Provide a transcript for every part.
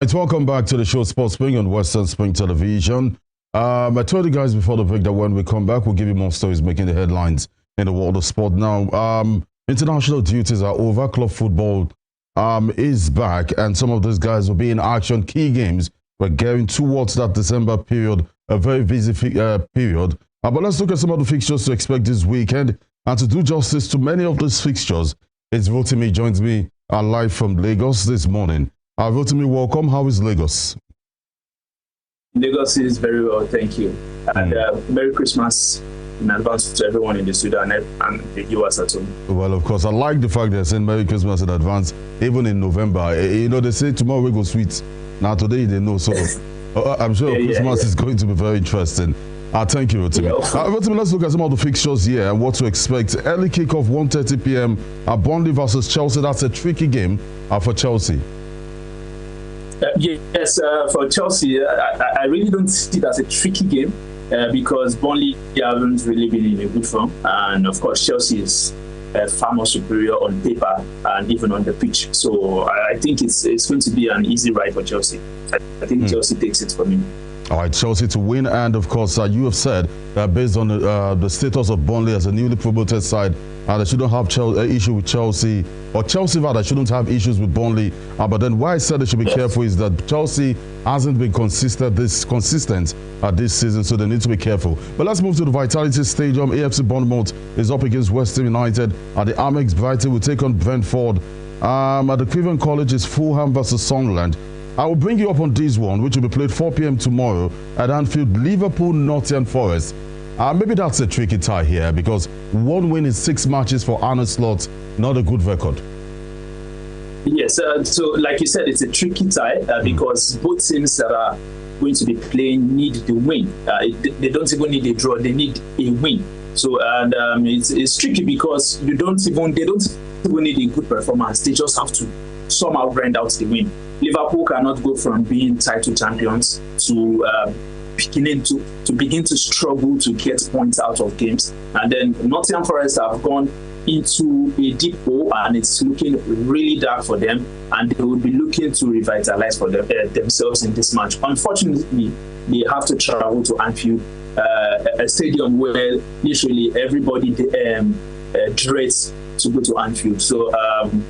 Welcome back to the show Sports Spring on Western Spring Television. I told you guys before the break that when we come back, we'll give you more stories making the headlines in the world of sport. Now, international duties are over. Club football is back, and some of those guys will be in action. Key games. We're getting towards that December period, a very busy period. But let's look at some of the fixtures to expect this weekend. And to do justice to many of those fixtures, it's Rotimi joins me live from Lagos this morning. Rotimi, welcome. How is Lagos? Lagos is very well, thank you. And Merry Christmas in advance to everyone in the studio and the viewers at home. Well, of course, I like the fact they're saying Merry Christmas in advance, even in November. You know, they say tomorrow we go sweet. Now, today they know, so I'm sure Christmas is going to be very interesting. Thank you, Rotimi. Rotimi, let's look at some of the fixtures here and what to expect. Early kickoff, 1:30 p.m. Burnley versus Chelsea. That's a tricky game for Chelsea. Yes, for Chelsea, I really don't see it as a tricky game because Burnley haven't really been in a good form. And of course, Chelsea is far more superior on paper and even on the pitch. So I think it's going to be an easy ride for Chelsea. I think Chelsea takes it for me. All right, Chelsea to win. And of course, you have said that based on the status of Burnley as a newly promoted side, they shouldn't have issue with Chelsea, or Chelsea rather shouldn't have issues with Burnley. But then why I said they should be careful is that Chelsea hasn't been consistent this season, so they need to be careful. But let's move to the Vitality Stadium. AFC Bournemouth is up against West Ham United. At the Amex, Brighton will take on Brentford. At the Cleveland College is Fulham versus Sunderland. I will bring you up on this one, which will be played 4 p.m. tomorrow at Anfield. Liverpool, Nottingham Forest. Maybe that's a tricky tie here because one win in 6 matches for Arne Slot, not a good record. Yes, so like you said, it's a tricky tie because both teams that are going to be playing need the win. They don't even need a draw; they need a win. So and it's tricky because they don't even need a good performance. They just have to somehow grind out the win. Liverpool cannot go from being title champions to begin to struggle to get points out of games. And then Nottingham Forest have gone into a deep hole and it's looking really dark for them, and they will be looking to revitalize for themselves in this match. Unfortunately, they have to travel to Anfield, a stadium where literally everybody dreads to go to Anfield. So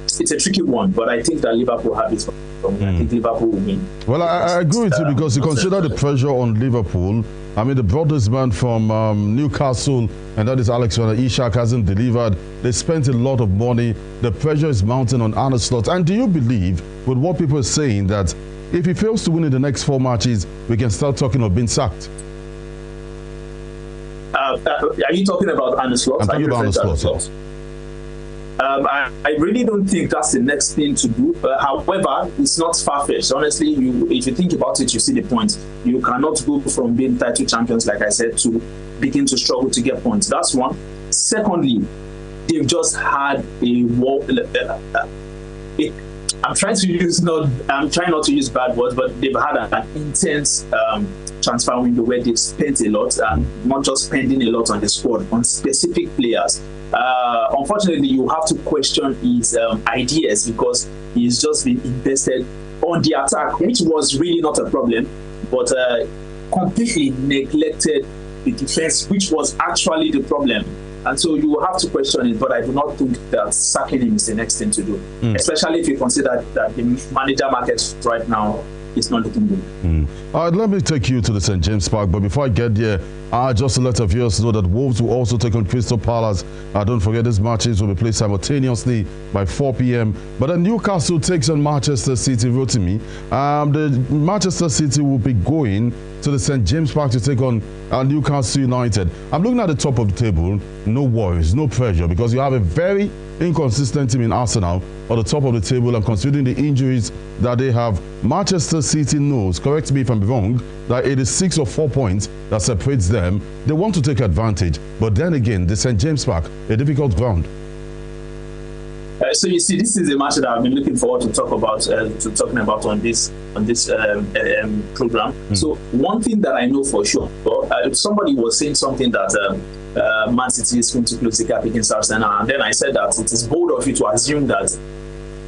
it's a tricky one, but I think that Liverpool have it. I think Liverpool will win. Well, I agree with you because you consider the pressure on Liverpool. I mean, the brothers man from Newcastle, and that is Alex Isak, hasn't delivered. They spent a lot of money. The pressure is mounting on Arne Slot. And do you believe, with what people are saying, that if he fails to win in the next 4 matches, we can start talking of being sacked? Are you talking about Arne Slot? I'm talking about Arne Slot. I really don't think that's the next thing to do. However, it's not far-fetched. Honestly, if you think about it, you see the point. You cannot go from being title champions, like I said, to begin to struggle to get points. That's one. Secondly, they've just had I'm trying not to use bad words, but they've had an intense transfer window where they've spent a lot, and not just spending a lot on the squad, on specific players. Unfortunately, you have to question his ideas because he's just been invested on the attack, which was really not a problem, but completely neglected the defense, which was actually the problem. And so you have to question it, but I do not think that sacking him is the next thing to do, especially if you consider that the manager market right now is not looking good. Let me take you to the St. James Park, but before I get there, just to let our viewers know that Wolves will also take on Crystal Palace. Don't forget, these matches will be played simultaneously by 4 p.m. But then Newcastle takes on Manchester City. Rotimi, the Manchester City will be going to the St. James Park to take on Newcastle United. I'm looking at the top of the table. No worries, no pressure, because you have a very inconsistent team in Arsenal on the top of the table, and considering the injuries that they have, Manchester City knows, correct me if I'm wrong, that it is 6 or 4 points that separates them. They want to take advantage, but then again, the St. James Park, a difficult ground. So you see, this is a match that I've been looking forward to talking about on this program. So one thing that I know for sure, somebody was saying something that Man City is going to close the gap against Arsenal, and then I said that it is bold of you to assume that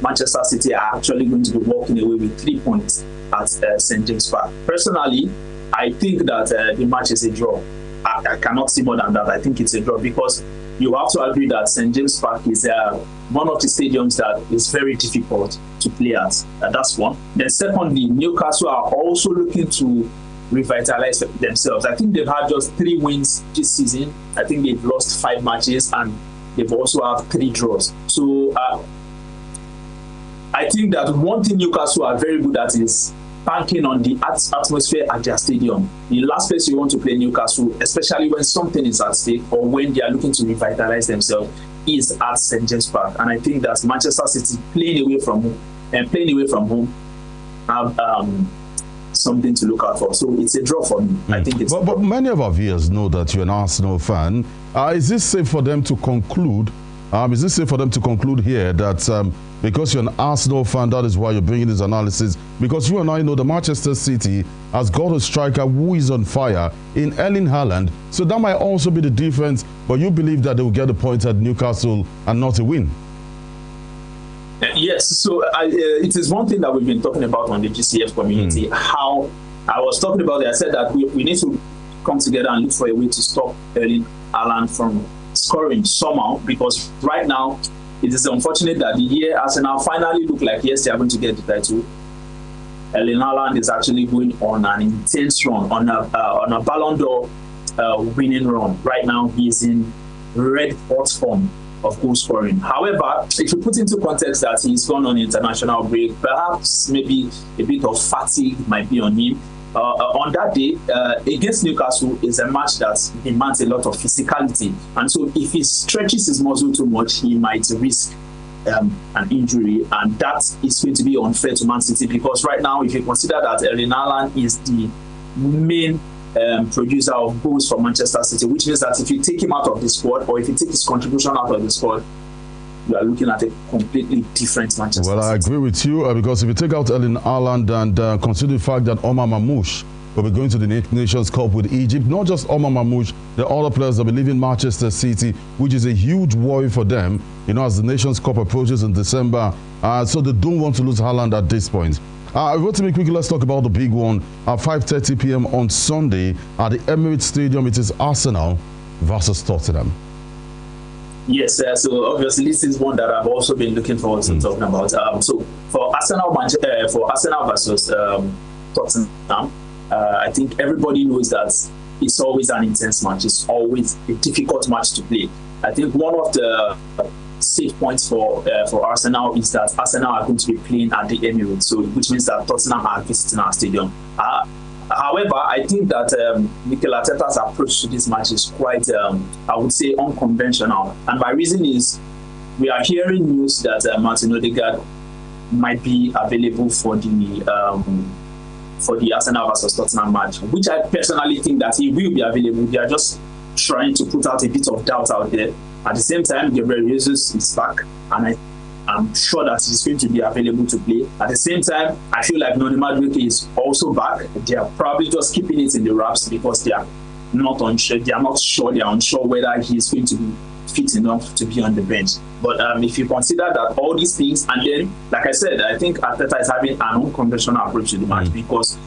Manchester City are actually going to be walking away with 3 points. at St. James Park. Personally, I think that the match is a draw. I cannot see more than that. I think it's a draw because you have to agree that St. James Park is one of the stadiums that is very difficult to play at. That's one. Then secondly, Newcastle are also looking to revitalize themselves. I think they've had just 3 wins this season. I think they've lost 5 matches and they've also have 3 draws. So I think that one thing Newcastle are very good at is banking on the atmosphere at their stadium. The last place you want to play Newcastle, especially when something is at stake or when they are looking to revitalize themselves, is at St. James Park. And I think that Manchester City playing away from home have something to look out for. So it's a draw for me. I think it's. But many of our viewers know that you're an Arsenal fan. Is this safe for them to conclude? Is this safe for them to conclude here that because you're an Arsenal fan, that is why you're bringing this analysis? Because you and I know that Manchester City has got a striker who is on fire in Erling Haaland. So that might also be the difference. But you believe that they will get a point at Newcastle and not a win? Yes. So it is one thing that we've been talking about on the GCF community. How I was talking about it. I said that we need to come together and look for a way to stop Erling Haaland from scoring somehow, because right now it is unfortunate that the year Arsenal finally look like yes they are going to get the title. Erling Haaland is actually going on an intense run, on a Ballon d'Or winning run. Right now he is in red hot form of goal scoring. However, if you put into context that he's gone on international break, perhaps maybe a bit of fatigue might be on him. On that day against Newcastle is a match that demands a lot of physicality, and so if he stretches his muscle too much, he might risk an injury, and that is going to be unfair to Man City, because right now, if you consider that Erling Haaland is the main producer of goals for Manchester City, which means that if you take him out of the squad, or if you take his contribution out of the squad, you are looking at a completely different Manchester City. Well, I agree with you because if you take out Erling Haaland and consider the fact that Omar Mamouche will be going to the Nations Cup with Egypt, not just Omar Mamouche, the other players that will be leaving Manchester City, which is a huge worry for them, you know, as the Nations Cup approaches in December. So they don't want to lose Haaland at this point. Rotimi, quickly, let's talk about the big one. At 5:30 p.m. on Sunday at the Emirates Stadium, it is Arsenal versus Tottenham. Yes, so obviously this is one that I've also been looking forward to talking about. So for Arsenal versus Tottenham, I think everybody knows that it's always an intense match. It's always a difficult match to play. I think one of the safe points for Arsenal is that Arsenal are going to be playing at the Emirates, so which means that Tottenham are visiting our stadium. However, I think that Mikel Arteta's approach to this match is quite, I would say, unconventional. And my reason is we are hearing news that Martin Odegaard might be available for the Arsenal versus Tottenham match, which I personally think that he will be available. They are just trying to put out a bit of doubt out there. At the same time, Gabriel Jesus is back, and I'm sure that he's going to be available to play. At the same time, I feel like Noni Madueke is also back. They are probably just keeping it in the wraps because they are not unsure. They are not sure. They are unsure whether he is going to be fit enough to be on the bench. But if you consider that all these things, and then, like I said, I think Arteta is having an unconventional approach to the match because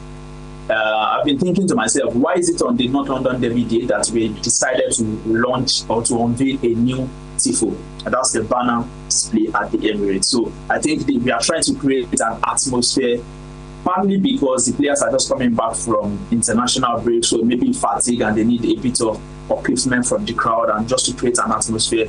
I've been thinking to myself, why is it on the North London Derby day that we decided to launch or to unveil a new tifo? And that's the banner display at the Emirates. So I think we are trying to create an atmosphere, partly because the players are just coming back from international break, so maybe fatigue, and they need a bit of upliftment from the crowd, and just to create an atmosphere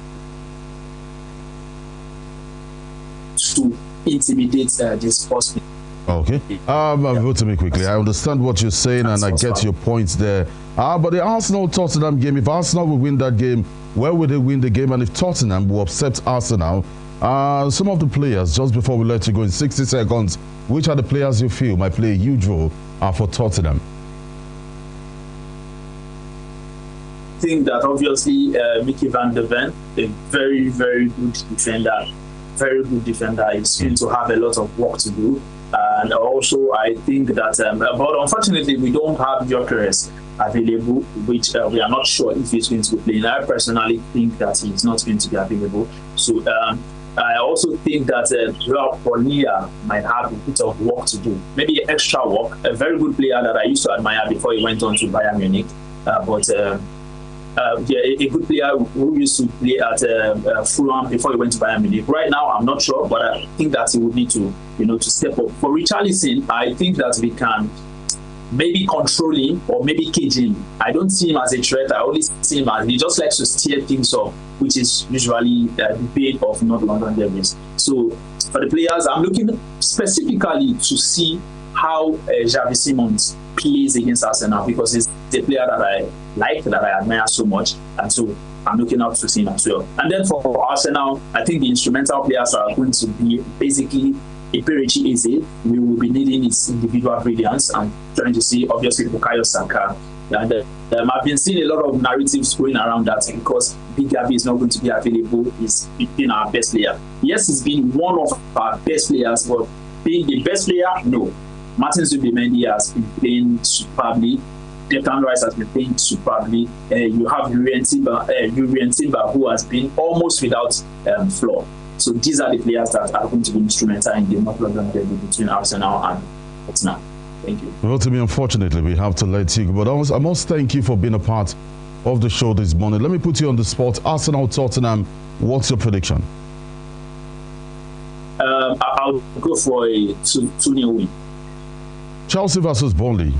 to intimidate this first. Okay. Vote to me quickly. I understand what you're saying and I get your points there. But the Arsenal-Tottenham game, if Arsenal will win that game, where will they win the game? And if Tottenham will upset Arsenal, some of the players, just before we let you go in 60 seconds, which are the players you feel might play a huge role for Tottenham? I think that obviously Mickey van der Ven, a very, very good defender, is going to have a lot of work to do. And also, I think that, but unfortunately, we don't have Gyökeres available, which we are not sure if he's going to be playing. I personally think that he's not going to be available. So I also think that Joao Paulia might have a bit of work to do, maybe extra work. A very good player that I used to admire before he went on to Bayern Munich, yeah, a good player who used to play at Fulham before he went to Bayern Munich. Right now, I'm not sure, but I think that he would need to, to step up. For Richarlison, I think that we can maybe control him or maybe cage him. I don't see him as a threat. I only see him as he just likes to steer things up, which is usually the bane of North London Devils. So for the players, I'm looking specifically to see how Xavi Simons plays against Arsenal, because he's a player that I like, that I admire so much, and so I'm looking out to see him as well. And then for Arsenal, I think the instrumental players are going to be basically Eberechi Eze. We will be needing his individual brilliance and trying to see, obviously, Bukayo Saka. And I've been seeing a lot of narratives going around that because Big Gabi is not going to be available. He's been our best player. Yes, he's been one of our best players, but being the best player, no. Martin Zubimendi has been playing superbly. Declan Rice has been playing superbly. You have Urian Timber, who has been almost without flaw. So these are the players that are going to be instrumental in the North London derby between Arsenal and Tottenham. Thank you. Well, to me, unfortunately, we have to let you go. But I must thank you for being a part of the show this morning. Let me put you on the spot. Arsenal, Tottenham, what's your prediction? I'll go for a 2-0 win. Chelsea versus Burnley.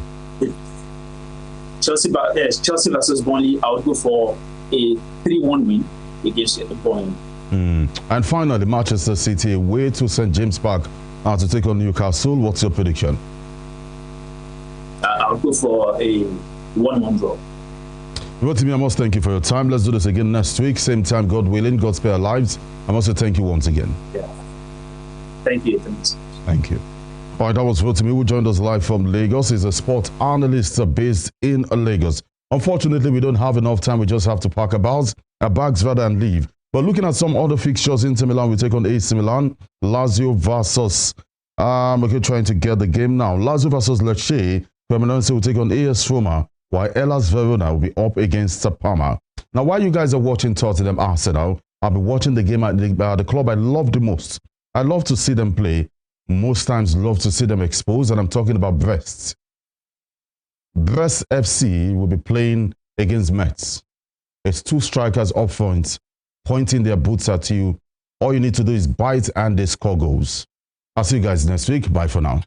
Chelsea versus Burnley, I would go for a 3-1 win against Burnley. And finally, Manchester City away to St. James Park to take on Newcastle. What's your prediction? I'll go for a 1-1 draw. Well, Timmy, I must thank you for your time. Let's do this again next week. Same time, God willing. God spare our lives. I must say thank you once again. Yeah. Thank you. Thanks. Thank you. All right, that was Rotimi, who joined us live from Lagos. He's a sport analyst based in Lagos. Unfortunately, we don't have enough time. We just have to pack our bags rather, and leave. But looking at some other fixtures, Inter Milan will take on AC Milan. Lazio versus, trying to get the game now. Lazio versus Lecce. Cremonese will take on AS Roma, while Hellas Verona will be up against Parma. Now, while you guys are watching Tottenham Arsenal, I'll be watching the game at the club I love the most. I love to see them play. Most times love to see them exposed, and I'm talking about Brest. Brest FC will be playing against Metz. It's two strikers up front, pointing their boots at you. All you need to do is bite and they score goals. I'll see you guys next week. Bye for now.